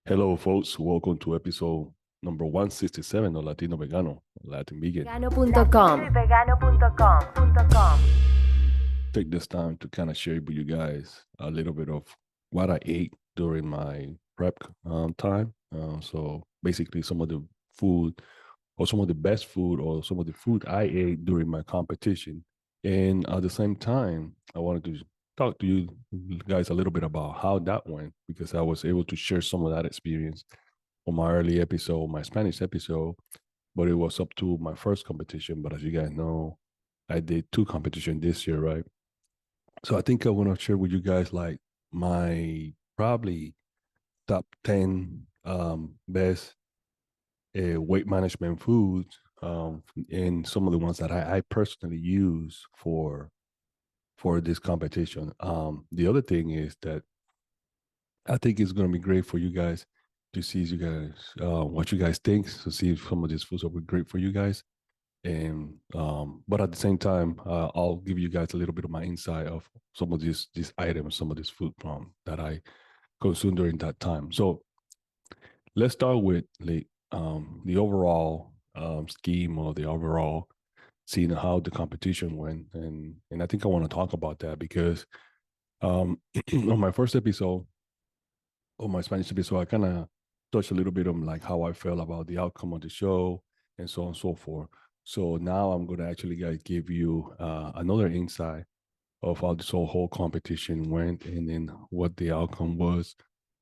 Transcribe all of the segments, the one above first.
Hello, folks. Welcome to episode number 167 of Latino Vegano, Latin Vegan. Vegano.com. Take this time to kind of share with you guys a little bit of what I ate during my prep time. So basically, some of the food, or some of the best food, or some of the food I ate during my competition. And at the same time, I wanted to talk to you guys a little bit about how that went because I was able to share some of that experience on my early episode, my Spanish episode, but it was up to my first competition. But as you guys know, I did two competitions this year, right? So I think I want to share with you guys like my probably top 10 best weight management foods and some of the ones that I personally use for this competition. The other thing is that I think it's going to be great for you guys to see you guys what you guys think, to see if some of these foods will be great for you guys. And but at the same time, I'll give you guys a little bit of my insight of some of these items, some of this food that I consumed during that time. So let's start with the overall scheme or the overall seeing how the competition went, and I think I want to talk about that because on my first episode, on my Spanish episode, I kind of touched a little bit on like how I felt about the outcome of the show and so on and so forth. So now I'm going to actually give you another insight of how this whole competition went and then what the outcome was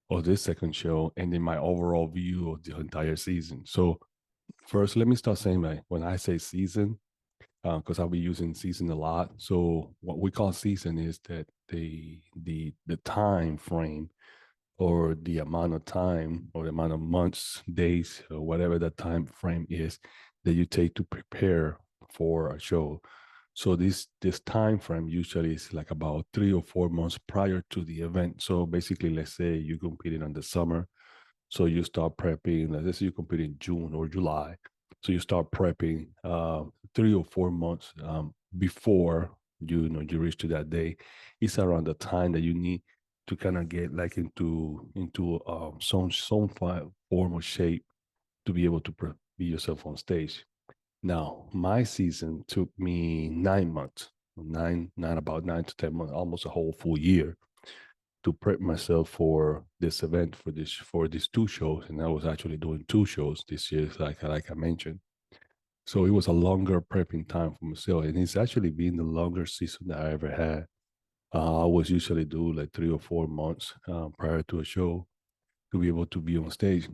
of this second show and then my overall view of the entire season. So first, let me start saying like when I say season, because I'll be using season a lot. So what we call season is that the time frame or the amount of time or the amount of months, days, or whatever that time frame is that you take to prepare for a show. So this time frame usually is like about 3 or 4 months prior to the event. So basically, let's say you competed in the summer, so you start prepping. Let's say you compete in June or July, so you start prepping 3 or 4 months before you reach to that day. It's around the time that you need to kind of get like into some form of shape to be able to be yourself on stage. Now, my season took me 9 months, nine about 9 to 10 months, almost a whole full year to prep myself for this event for these two shows, and I was actually doing two shows this year, like I mentioned. So it was a longer prepping time for myself, and it's actually been the longest season that I ever had. I was usually do like 3 or 4 months prior to a show to be able to be on stage.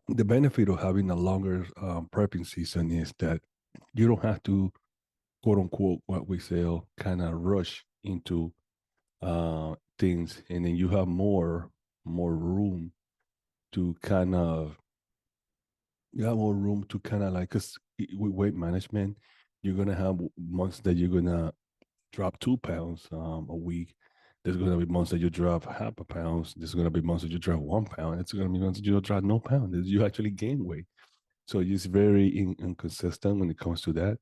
The benefit of having a longer prepping season is that you don't have to quote unquote what we say kind of rush into things, and then you have more room to kind of you have more room to kind of like because with weight management you're gonna have months that you're gonna drop 2 pounds a week. There's gonna be months that you drop half a pound. There's gonna be months that you drop 1 pound. It's gonna be months that you drop no pound. You actually gain weight. So it's very inconsistent when it comes to that.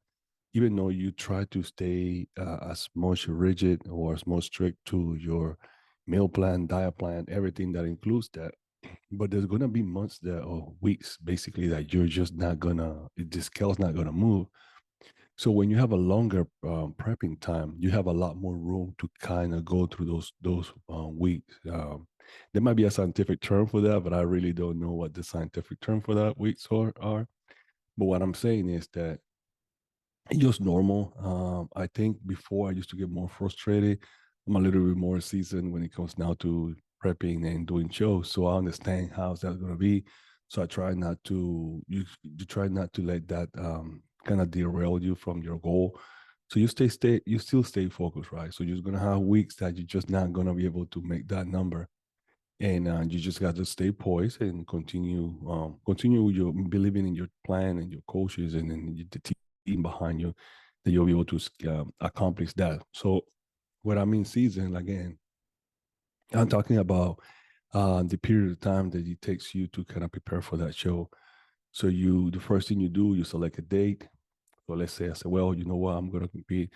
Even though you try to stay as much rigid or as much strict to your meal plan, diet plan, everything that includes that, but there's gonna be months that or weeks basically that you're just not gonna the scale's not gonna move. So when you have a longer prepping time, you have a lot more room to kind of go through those weeks. There might be a scientific term for that, but I really don't know what the scientific term for that weeks are. But what I'm saying is that it's just normal. I think before I used to get more frustrated. I'm a little bit more seasoned when it comes now to prepping and doing shows, so I understand how's that going to be. So I try not to you try not to let that kind of derail you from your goal. So you still stay focused, right? So you're gonna have weeks that you're just not gonna be able to make that number, and you just got to stay poised and continue your believing in your plan and your coaches and then the team behind you that you'll be able to accomplish that. So what I mean season again, I'm talking about the period of time that it takes you to kind of prepare for that show. So the first thing you do, you select a date. So let's say I say, well, you know what, I'm going to compete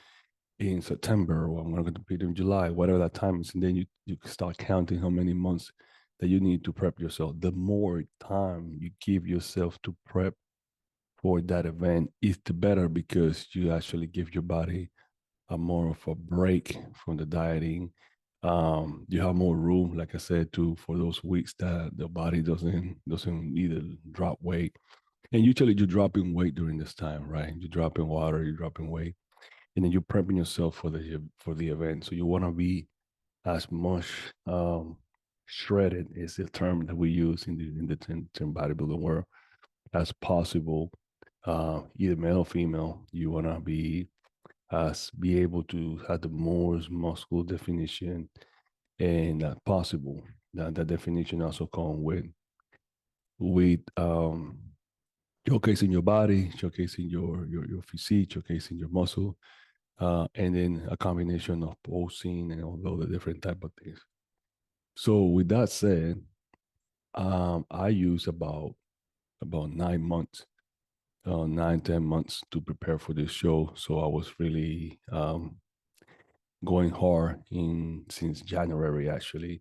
in September or I'm going to compete in July, whatever that time is, and then you start counting how many months that you need to prep yourself. The more time you give yourself to prep for that event, is the better, because you actually give your body a more of a break from the dieting. You have more room, like I said, to for those weeks that the body doesn't either drop weight. And usually you're dropping weight during this time, right? You're dropping water, you're dropping weight, and then you're prepping yourself for the event. So you want to be as much shredded, is the term that we use in the term bodybuilding world, as possible. Either male or female, you want to be able to have the most muscle definition and possible. That definition also come with showcasing your body, showcasing your physique, showcasing your muscle, and then a combination of posing and all the different type of things. So with that said, I use about 9 months, 9, 10 months to prepare for this show. So I was really going hard in since January, actually.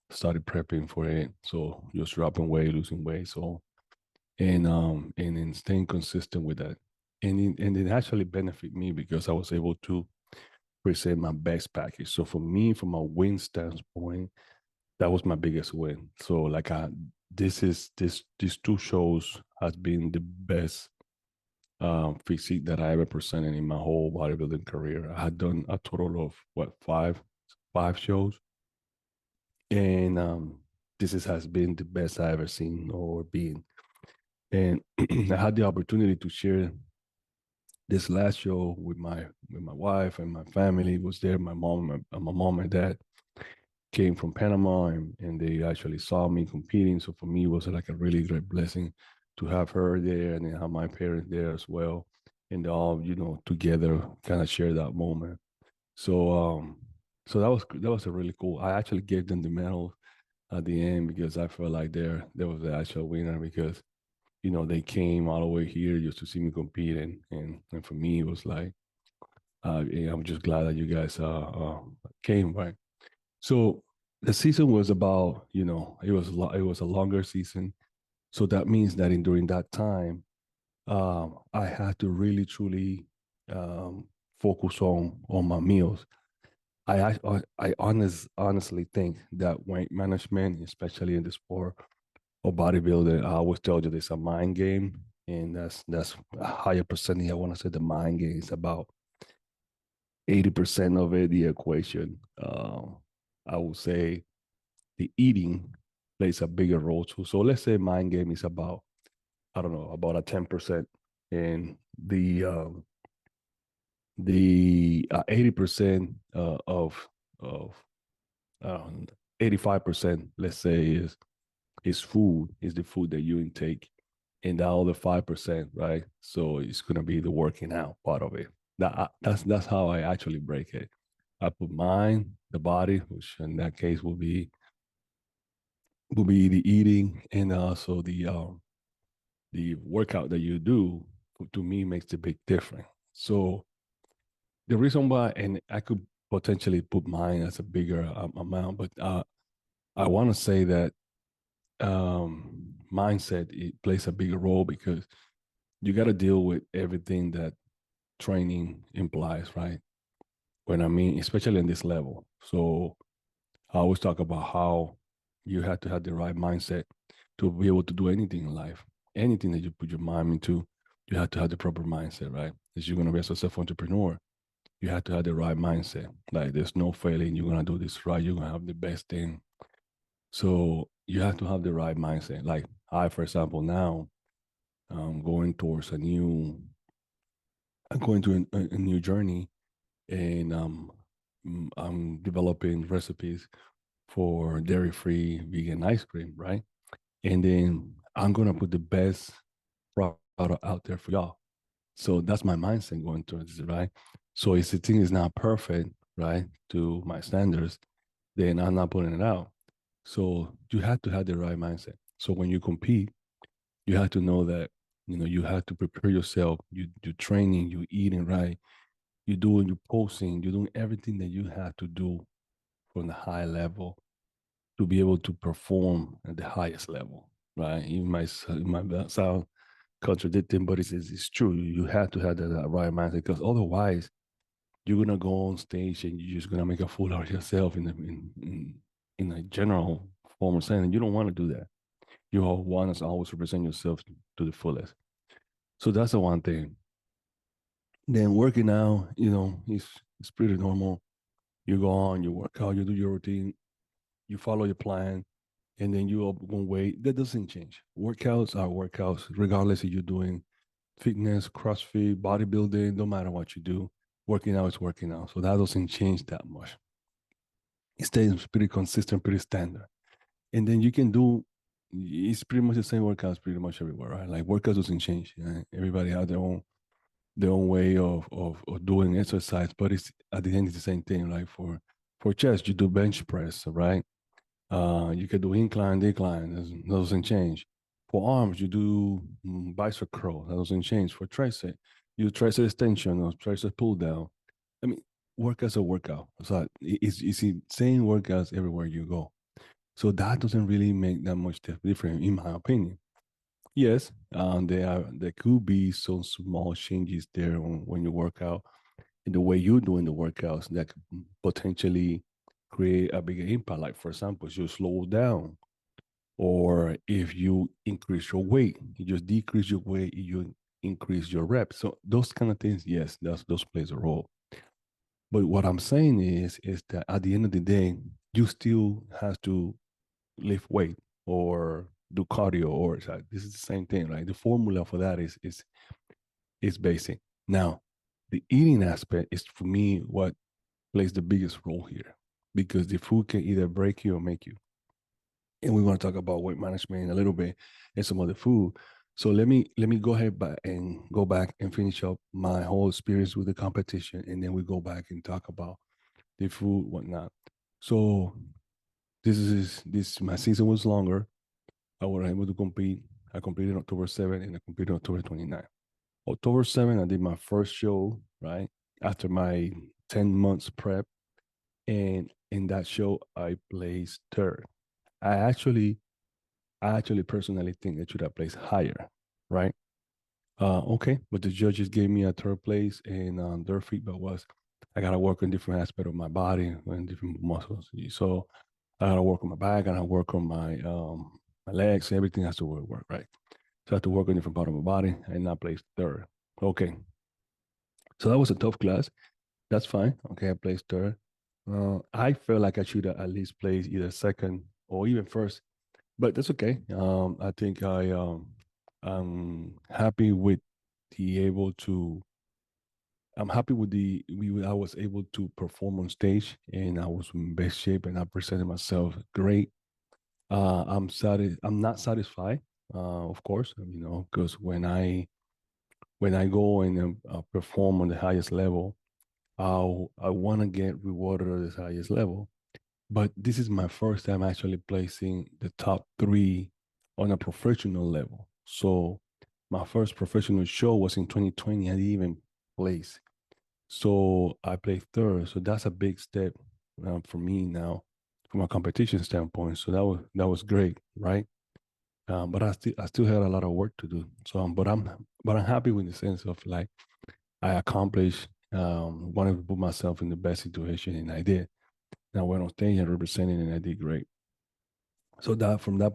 Started prepping for it. So just dropping weight, losing weight. So and then staying consistent with that. And it actually benefit me because I was able to present my best package. So for me, from a win standpoint, that was my biggest win. So like these two shows has been the best physique that I ever presented in my whole bodybuilding career. I had done a total of what, five shows, and has been the best I ever seen or been. And I had the opportunity to share this last show with my wife, and my family was there. My mom and dad came from Panama, and they actually saw me competing. So for me, it was like a really great blessing to have her there, and then have my parents there as well, and they all, together kind of share that moment. So so that was a really cool. I actually gave them the medal at the end, because I felt like there was the actual winner, because they came all the way here just to see me compete, and for me it was like, yeah, I'm just glad that you guys came, right? So the season was about, it was a longer season. So that means that in during that time, I had to really truly focus on my meals. I honestly think that weight management, especially in the sport of bodybuilding, I always tell you there's a mind game, and that's a higher percentage. I want to say the mind game is about 80% of it, the equation. I would say the eating plays a bigger role too. So let's say mind game is about, I don't know, about a 10%, and the 80% of 85%, let's say, is food, is the food that you intake, and the other 5%, right? So it's gonna be the working out part of it. That's how I actually break it. I put mind, the body, which in that case will be the eating, and also the workout that you do, to me, makes a big difference. So the reason why, and I could potentially put mine as a bigger amount, but I want to say that mindset, it plays a bigger role, because you got to deal with everything that training implies, right? When I mean, especially in this level. So I always talk about how you have to have the right mindset to be able to do anything in life. Anything that you put your mind into, you have to have the proper mindset, right? If you're going to be a successful entrepreneur, you have to have the right mindset. Like, there's no failing. You're going to do this right. You're going to have the best thing. So you have to have the right mindset. Like, I, for example, now going towards I'm going to a new journey, and I'm developing recipes for dairy-free vegan ice cream, right? And then I'm gonna put the best product out there for y'all. So that's my mindset going towards it, right? So if the thing is not perfect, right, to my standards, then I'm not putting it out. So you have to have the right mindset. So when you compete, you have to know that, you have to prepare yourself. You're training, you eating right, you're doing your posting, you're doing everything that you have to do from the high level, to be able to perform at the highest level, right? It might sound contradicting, but it's true. You have to have that right mindset, because otherwise you're gonna go on stage and you're just gonna make a fool out of yourself in a general form of saying. And you don't want to do that. You want to always represent yourself to the fullest. So that's the one thing. Then working out, it's pretty normal. You go on, you work out, you do your routine, you follow your plan, and then you up one weight. That doesn't change. Workouts are workouts, regardless if you're doing fitness, CrossFit, bodybuilding, no matter what you do. Working out is working out. So that doesn't change that much. It stays pretty consistent, pretty standard. And then you can do, it's pretty much the same workouts pretty much everywhere, right? Like workouts doesn't change. Right? Everybody has their own way of doing exercise, but it's at the end it's the same thing. Like for chest, you do bench press, right? You can do incline, decline. That doesn't change. For arms, you do bicep curl. That doesn't change. For tricep, you do tricep extension or tricep pull down. I mean, workouts are workout. So it's the same workouts everywhere you go. So that doesn't really make that much difference, in my opinion. Yes, there could be some small changes there when you work out in the way you're doing the workouts that could potentially create a bigger impact. Like for example, you slow down, or if you increase your weight, you just decrease your weight, you increase your reps. So those kind of things, yes, those plays a role. But what I'm saying is that at the end of the day, you still have to lift weight or do cardio, or it's like, this is the same thing, right? The formula for that is basic. Now, the eating aspect is for me what plays the biggest role here, because the food can either break you or make you. And we want to talk about weight management in a little bit and some other food. So let me go ahead and go back and finish up my whole experience with the competition, and then we go back and talk about the food, whatnot. So this my season was longer. I was able to compete. I competed October 7th and I competed October 29th. October 7th, I did my first show, right? After my 10 months prep. And in that show, I placed third. I actually, I actually personally think I should have placed higher, right? Okay, but the judges gave me a third place, and their feedback was, I gotta work on different aspect of my body and different muscles. So I gotta work on my back, I gotta work on my legs, everything has to work, right? So I had to work on different part of my body, and I placed third. Okay, so that was a tough class. That's fine. Okay, I placed third. I felt like I should have at least placed either second or even first, but that's okay. I think I'm happy with the able to. I'm happy with I was able to perform on stage, and I was in best shape, and I presented myself great. I'm not satisfied, of course, because when I go and perform on the highest level, I want to get rewarded at the highest level. But this is my first time actually placing the top three on a professional level. So my first professional show was in 2020. I didn't even place. So I placed third. So that's a big step for me now from a competition standpoint. So that was great, right? But I still had a lot of work to do. So but I'm happy with the sense of like I accomplished, wanted to put myself in the best situation, and I did. And I went on stage and represented, and I did great. So that from that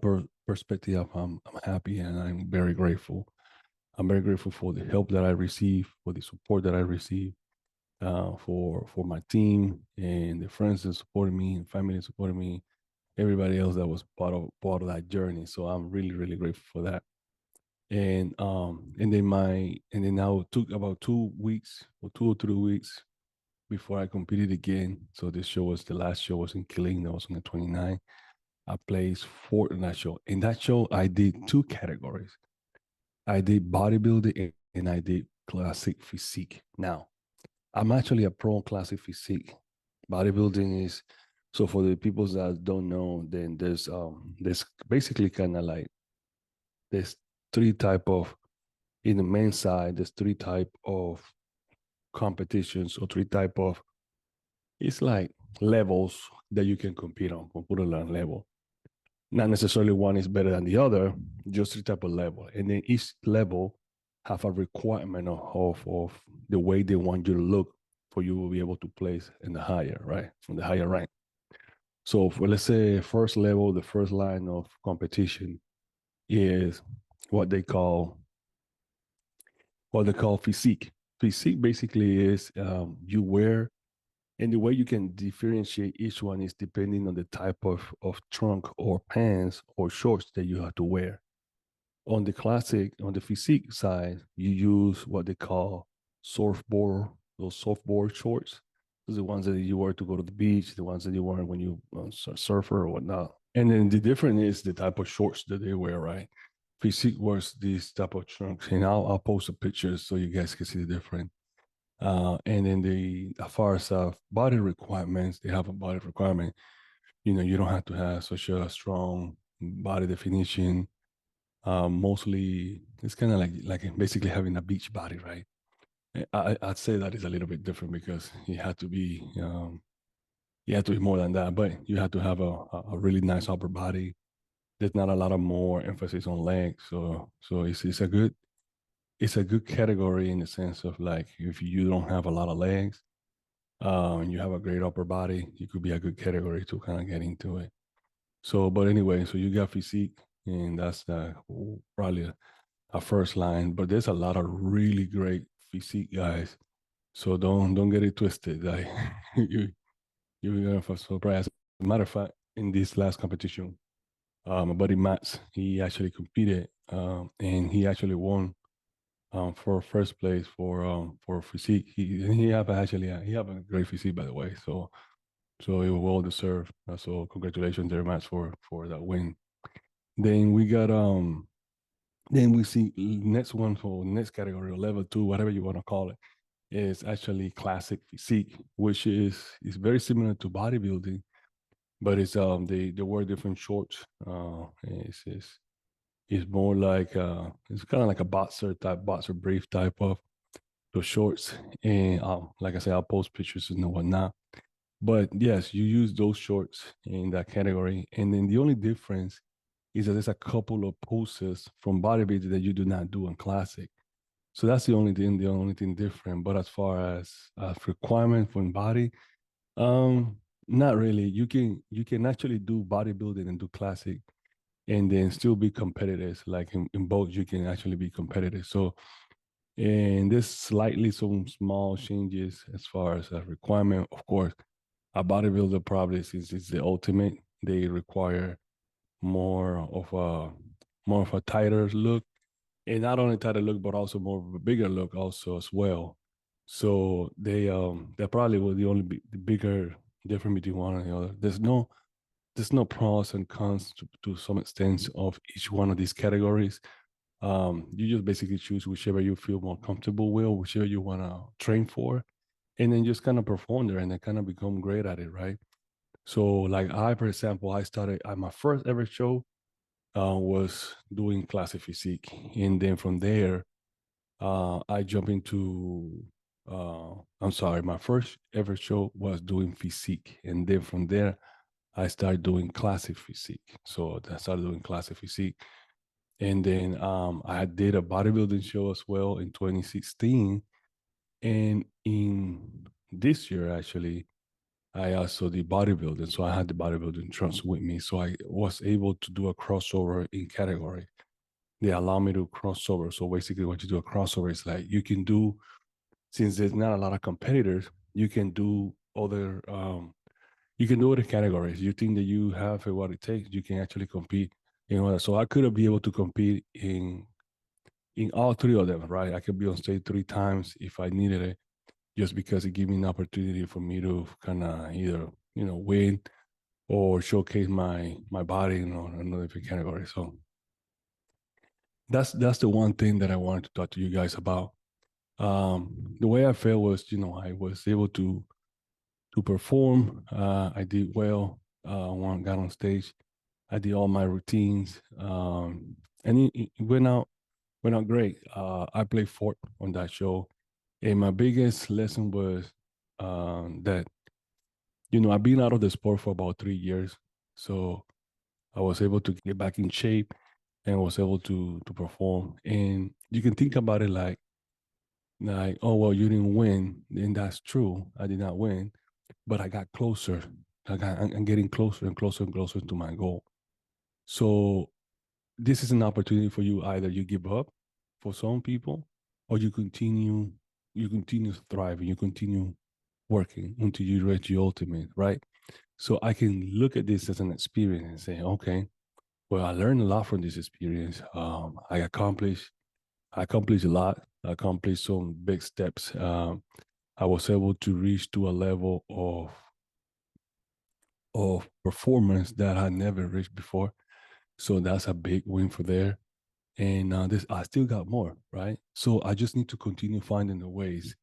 perspective, I'm happy and I'm very grateful. I'm very grateful for the help that I received, for the support that I received, for my team and the friends that supported me, and family that supported me, everybody else that was part of that journey. So I'm really really grateful for that. And then now it took about 2 weeks or 2 or 3 weeks before I competed again. So this show was the last show was in Killeen. That was on the 29th. I placed fourth in that show. In that show, I did two categories. I did bodybuilding and I did classic physique. Now, I'm actually a pro classic physique. Bodybuilding is, so for the people that don't know, then there's basically kind of like there's three type of, in the men's side, there's three type of competitions, or three type of, it's like levels that you can compete on, put it on level. Not necessarily one is better than the other, just the type of level. And then each level have a requirement of the way they want you to look for you to be able to place in the higher, right? From the higher rank. So for let's say first level, the first line of competition is what they call physique. Physique basically is you wear, and the way you can differentiate each one is depending on the type of trunk or pants or shorts that you have to wear. On the physique side, you use what they call surfboard, those softboard shorts. Those are the ones that you wear to go to the beach, the ones that you wear when you surfer or whatnot. And then the difference is the type of shorts that they wear, right? Physique wears these type of trunks, and I'll post the pictures so you guys can see the difference. And then as far as body requirements, they have a body requirement. You don't have to have such a strong body definition. Mostly, it's kind of like basically having a beach body, right? I'd say that is a little bit different because you have to be more than that, but you have to have a really nice upper body. There's not a lot of more emphasis on legs, so it's a good category in the sense of like if you don't have a lot of legs, and you have a great upper body, you could be a good category to kind of get into it. So, but anyway, so you got physique, and that's probably a first line. But there's a lot of really great physique guys. So don't get it twisted. Like you you're gonna for surprise. As a matter of fact, in this last competition, my buddy Max, he actually competed, and he actually won for first place for physique. He have actually he have a great physique, by the way. So it was well deserved. So congratulations there, Max, for that win. Then we got then we see next one for next category, or level two, whatever you want to call it, is actually classic physique, which is very similar to bodybuilding, but it's they wear different shorts. It's more like it's kind of like a boxer brief type of those shorts. And like I said, I'll post pictures and whatnot. But yes, you use those shorts in that category. And then the only difference is that there's a couple of poses from bodybuilding that you do not do in classic. So that's the only thing different. But as far as requirement for body, um, not really. You can actually do bodybuilding and do classic and then still be competitive. Like in both, you can actually be competitive. So and there's slightly some small changes as far as a requirement. Of course, a bodybuilder probably since it's the ultimate, they require more of a tighter look, and not only tighter look, but also more of a bigger look also as well. So they probably will the only the bigger difference between one and the other. There's no pros and cons to some extent of each one of these categories. You just basically choose whichever you feel more comfortable with, whichever you want to train for, and then just kind of perform there and then kind of become great at it, right? So, like for example, I started at my first ever show was doing classic physique, and then from there, I jumped into. I'm sorry, my first ever show was doing physique, and then from there, I started doing classic physique. So I started doing classic physique, and then I did a bodybuilding show as well in 2016. And in this year, actually, I also did bodybuilding. So I had the bodybuilding trunks with me. So I was able to do a crossover in category. They allow me to crossover. So basically, what you do a crossover is like you can do, since there's not a lot of competitors, you can do other categories. You think that you have what it takes, you can actually compete in other. So I could be able to compete in all three of them, right? I could be on stage three times if I needed it, just because it gave me an opportunity for me to kind of either win or showcase my body in another different category. So that's the one thing that I wanted to talk to you guys about. The way I felt was, I was able to perform. I did well. When I got on stage, I did all my routines, and it went out great. I played fort on that show, and my biggest lesson was that I've been out of the sport for about 3 years, so I was able to get back in shape and was able to perform. And you can think about it like, oh well, you didn't win, and that's true. I did not win, but I got closer. I'm getting closer and closer and closer to my goal. So this is an opportunity for you. Either you give up for some people, or you continue thriving, you continue working until you reach your ultimate, right? So I can look at this as an experience and say, okay, well, I learned a lot from this experience. I accomplished a lot. I accomplished some big steps. I was able to reach to a level of performance that I never reached before. So that's a big win for there. And this, I still got more, right? So I just need to continue finding the ways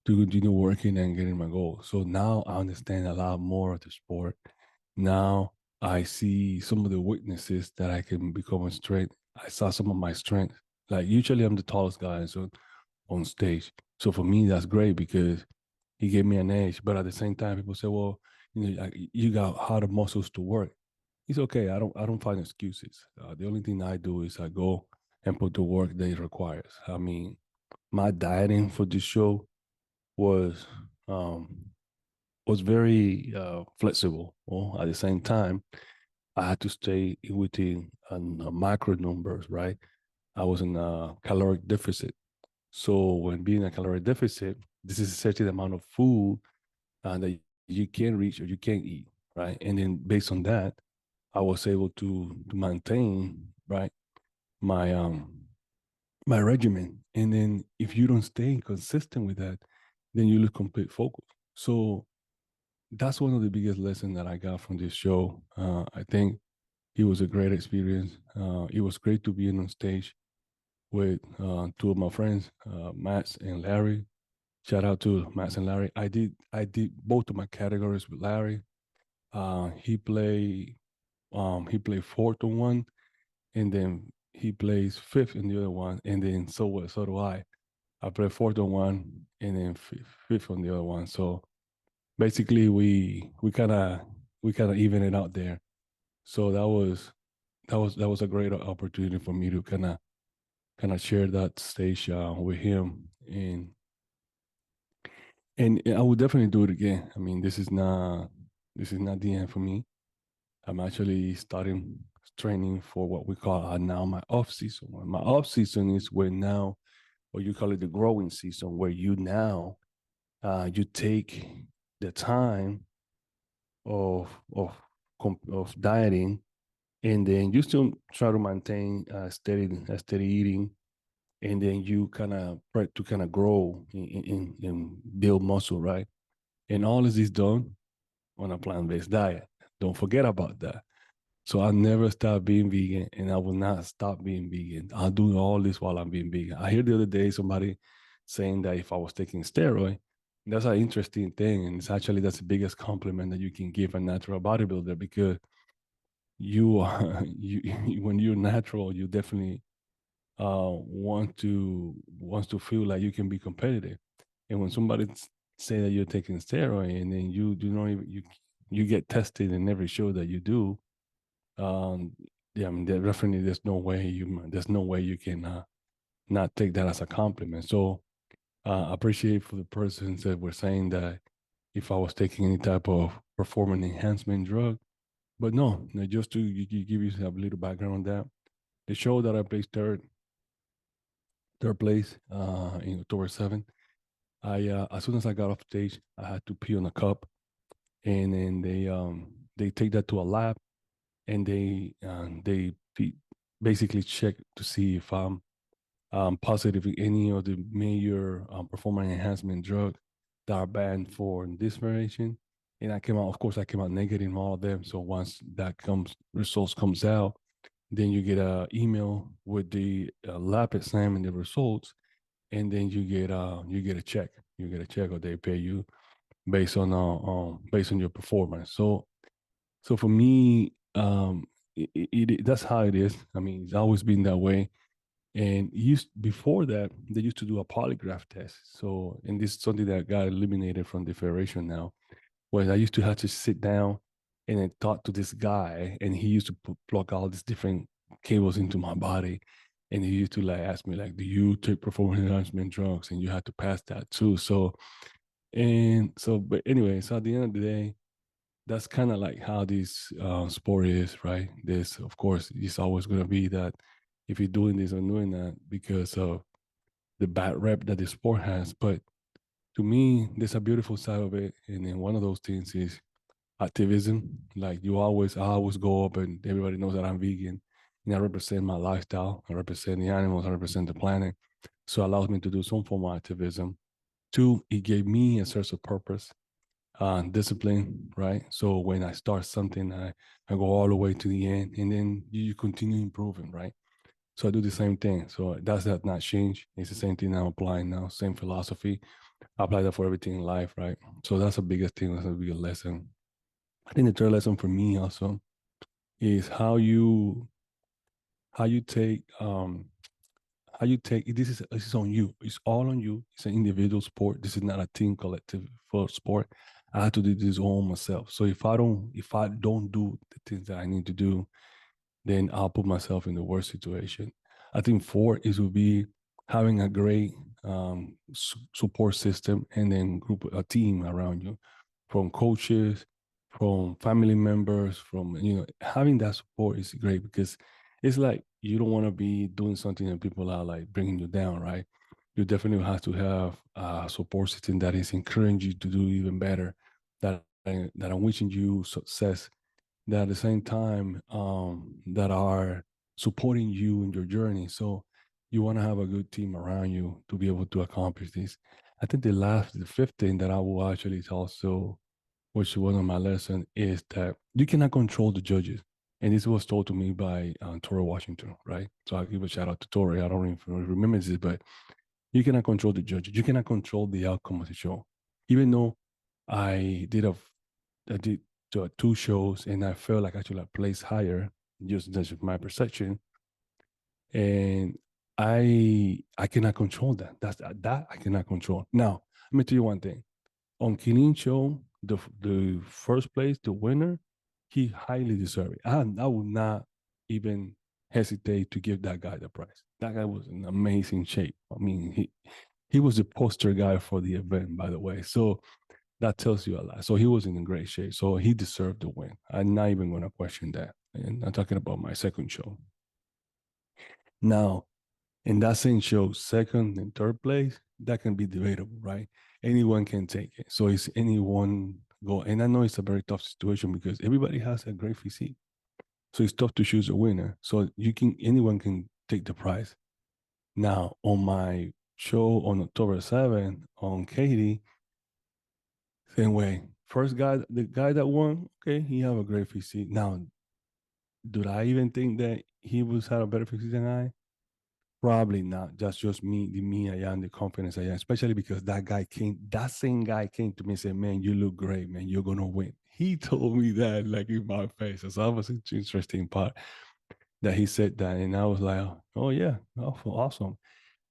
to continue working and getting my goal. So now I understand a lot more of the sport. Now I see some of the weaknesses that I can become a strength. I saw some of my strengths. Like usually I'm the tallest guy on stage. So for me, that's great because he gave me an edge. But at the same time, people say, well, you got harder muscles to work. It's okay. I don't find excuses. The only thing I do is I go and put the work that it requires. I mean, my dieting for this show was um was very flexible. Well, at the same time, I had to stay within macro numbers, right? I was in a caloric deficit. So when being a caloric deficit, this is a certain amount of food that you can reach or you can eat, right? And then based on that, I was able to maintain, right, my my regimen. And then if you don't stay consistent with that, then you lose complete focus. So that's one of the biggest lessons that I got from this show. I think it was a great experience. It was great to be on stage with two of my friends, Matt and Larry. Shout out to Matt and Larry. I did both of my categories with Larry. He played fourth on one, and then he plays fifth in the other one, and then so do I. I play fourth on one, and then fifth on the other one. So basically, we kind of even it out there. So that was a great opportunity for me to kind of share that stage with him, and I would definitely do it again. I mean, this is not the end for me. I'm actually starting training for what we call now my off season. My off season is where now, or you call it the growing season, where you now you take the time of of dieting, and then you still try to maintain steady eating, and then you kind of try to kind of grow and build muscle, right? And all of this done on a plant-based diet. Don't forget about that. So I never stop being vegan, and I will not stop being vegan. I'll do all this while I'm being vegan. I heard the other day somebody saying that if I was taking steroid, that's an interesting thing, and that's the biggest compliment that you can give a natural bodybuilder because you are when you're natural, you definitely wants to feel like you can be competitive. And when somebody say that you're taking steroid, and then you do not even you get tested in every show that you do, um, yeah, I mean, definitely there's no way you can not take that as a compliment. So I appreciate for the persons that were saying that if I was taking any type of performance enhancement drug, but no, just to give yourself a little background on that. The show that I placed third place in October 7th. I as soon as I got off stage, I had to pee on a cup, and then they take that to a lab, and they basically check to see if I'm positive in any of the major performance enhancement drugs that are banned for this variation. And of course, I came out negative in all of them. So once that results comes out, then you get a email with the lab exam and the results, and then you get a check. You get a check, or they pay you based on your performance. So for me, that's how it is. I mean, it's always been that way. And before that, they used to do a polygraph test. So, and this is something that got eliminated from the federation now, where I used to have to sit down and I talked to this guy, and he used to plug all these different cables into my body, and he used to like ask me like, "Do you take performance enhancement drugs?" And you had to pass that too. But anyway, so at the end of the day, that's kind of like how this sport is, right? This, of course, it's always going to be that if you're doing this or doing that because of the bad rep that the sport has. But to me, there's a beautiful side of it, and then one of those things is activism. Like I always go up, and everybody knows that I'm vegan, and I represent my lifestyle. I represent the animals. I represent the planet. So it allows me to do some form of activism. Two, it gave me a sense of purpose, discipline, right? So when I start something, I go all the way to the end, and then you continue improving, right? So I do the same thing. So that's not changed. It's the same thing I'm applying now. Same philosophy. I apply that for everything in life, right? So that's the biggest thing. That's a big lesson. I think the third lesson for me also is how you take this is on you. It's all on you. It's an individual sport. This is not a team collective for sport. I have to do this all myself. So if I don't do the things that I need to do, then I'll put myself in the worst situation. I think four is will be having a great support system and then a team around you, from coaches, from family members, from having that support is great because it's like you don't want to be doing something and people are like bringing you down, right? You definitely have to have a support system that is encouraging you to do even better, that are wishing you success, that at the same time that are supporting you in your journey. So you want to have a good team around you to be able to accomplish this. I think the fifth thing that I will actually also, which is one of my lessons, is that you cannot control the judges. And this was told to me by Tori Washington, right? So I'll give a shout out to Tori. I don't even remember this, but you cannot control the judges. You cannot control the outcome of the show. Even though I did a I did two shows and I felt like I should have placed higher, just that's just my perception. And I cannot control that. That I cannot control. Now, let me tell you one thing. On Killing Show, the first place, the winner, he highly deserved it. I would not even hesitate to give that guy the prize. That guy was in amazing shape. I mean, he was the poster guy for the event, by the way. So that tells you a lot. So he was in great shape. So he deserved the win. I'm not even going to question that. And I'm talking about my second show. Now, in that same show, second and third place, that can be debatable, right? Anyone can take it. So it's anyone go. And I know it's a very tough situation because everybody has a great physique. So it's tough to choose a winner. So anyone can take the prize. Now, on my show on October 7th on Katie, same way. First guy, the guy that won, okay, he have a great physique. Now, do I even think that he was had a better physique than I? Probably not. That's just me, the me I am, the confidence I am. Especially because that same guy came to me and said, "Man, you look great, man. You're gonna win." He told me that like in my face. So that was an interesting part that he said that, and I was like, "Oh yeah, awesome."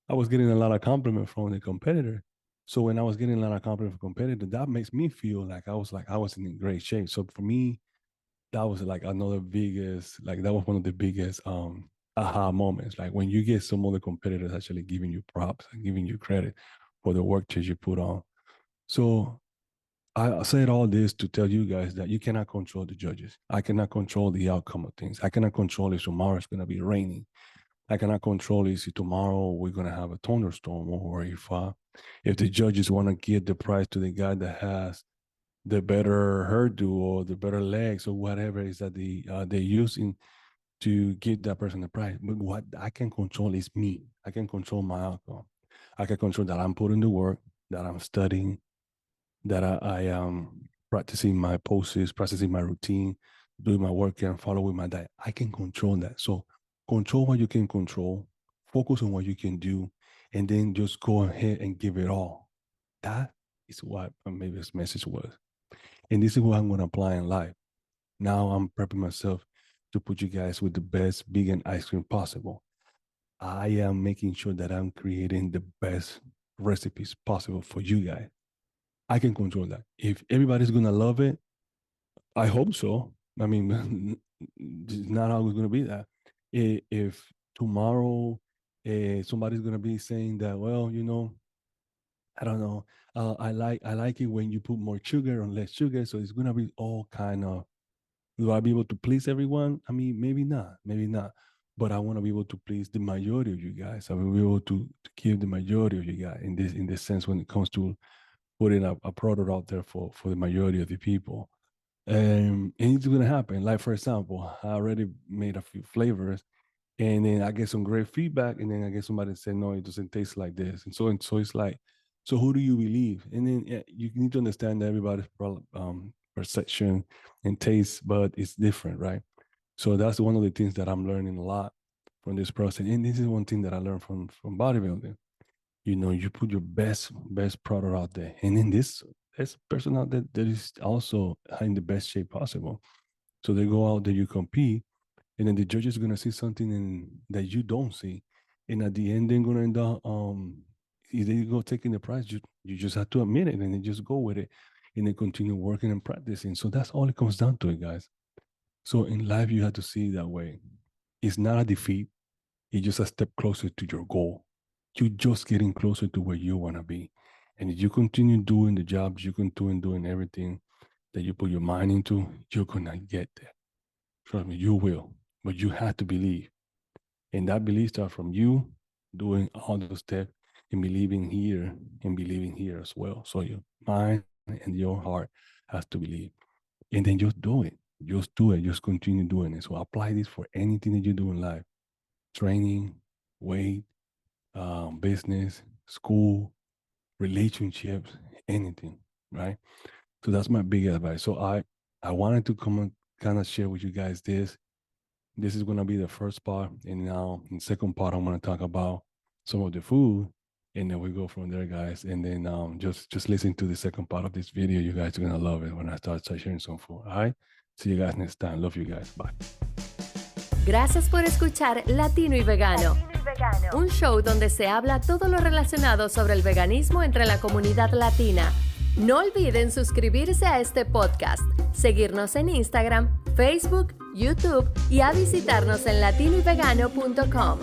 I was getting a lot of compliment from the competitor. So when I was getting a lot of compliment from competitor, that makes me feel like I was in great shape. So for me, that was like another biggest, like that was one of the biggest aha moments. Like when you get some other competitors actually giving you props and giving you credit for the work that you put on. So I said all this to tell you guys that you cannot control the judges. I cannot control the outcome of things. I cannot control if tomorrow it's gonna be raining. I cannot control if tomorrow we're gonna have a thunderstorm, or if the judges want to give the prize to the guy that has the better hairdo or the better legs or whatever it is that they're using to give that person the prize. But what I can control is me. I can control my outcome. I can control that I'm putting the work, that I'm studying, that I am practicing my poses, practicing my routine, doing my work and following my diet. I can control that. So control what you can control, focus on what you can do, and then just go ahead and give it all. That is what maybe this message was. And this is what I'm going to apply in life. Now I'm prepping myself to put you guys with the best vegan ice cream possible. I am making sure that I'm creating the best recipes possible for you guys. I can control that. If everybody's gonna love it, I hope so. I mean, it's not always going to be that. If tomorrow somebody's going to be saying that, well, I don't know. I like it when you put more sugar or less sugar. So it's going to be all kind of. Will I be able to please everyone? I mean, maybe not, maybe not. But I want to be able to please the majority of you guys. I will be able to give the majority of you guys in this sense when it comes to putting a product out there for the majority of the people. And it's gonna happen. Like for example, I already made a few flavors, and then I get some great feedback, and then I get somebody say, no, it doesn't taste like this, and so it's like, so who do you believe? And then you need to understand that everybody's perception and taste, but it's different, right? So that's one of the things that I'm learning a lot from this process, and this is one thing that I learned from bodybuilding. You put your best product out there, and then there's a person out there that is also in the best shape possible. So they go out there, you compete, and then the judge is gonna see something that you don't see, and at the end they're gonna end up if they go taking the prize, you just have to admit it and then just go with it, and then continue working and practicing. So that's all it comes down to, it, guys. So in life, you have to see it that way. It's not a defeat. It's just a step closer to your goal. You're just getting closer to where you want to be. And if you continue doing the jobs, you continue doing everything that you put your mind into, you're going to get there. Trust me, you will. But you have to believe. And that belief starts from you doing all those steps and believing here as well. So your mind and your heart has to believe. And then just do it. Just do it. Just continue doing it. So apply this for anything that you do in life. Training, weight, business, school, relationships, anything, right? So that's my big advice. So I wanted to come and kind of share with you guys this. This is going to be the first part, and now in the second part, I'm going to talk about some of the food, and then we go from there, guys. And then just listen to the second part of this video. You guys are going to love it when I start sharing some food. All right. See you guys next time. Love you guys. Bye. Gracias por escuchar Latino y Vegano, un show donde se habla todo lo relacionado sobre el veganismo entre la comunidad latina. No olviden suscribirse a este podcast, seguirnos en Instagram, Facebook, YouTube y a visitarnos en latinoyvegano.com.